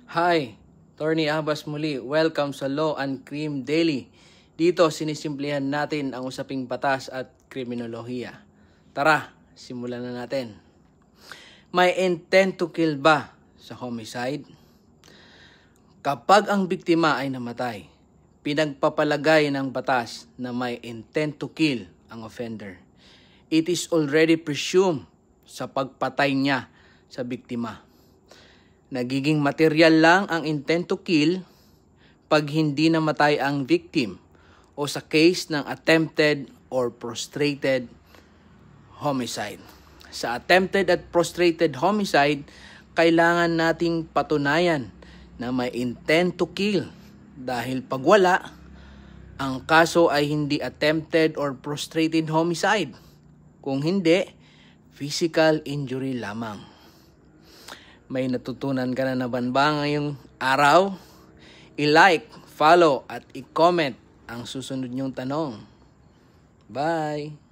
Hi, Attorney Abbas muli. Welcome sa Law and Crime Daily. Dito sinisimplihan natin ang usaping batas at kriminolohiya. Tara, simulan na natin. May intent to kill ba sa homicide? Kapag ang biktima ay namatay, pinagpapalagay ng batas na may intent to kill ang offender. It is already presumed sa pagpatay niya sa biktima. Nagiging material lang ang intent to kill pag hindi namatay ang victim o sa case ng attempted or prostrated homicide. Sa attempted at prostrated homicide, kailangan nating patunayan na may intent to kill dahil pag wala, ang kaso ay hindi attempted or prostrated homicide. Kung hindi, physical injury lamang. May natutunan ka na naman ba ngayong araw? I-like, follow at i-comment ang susunod niyong tanong. Bye!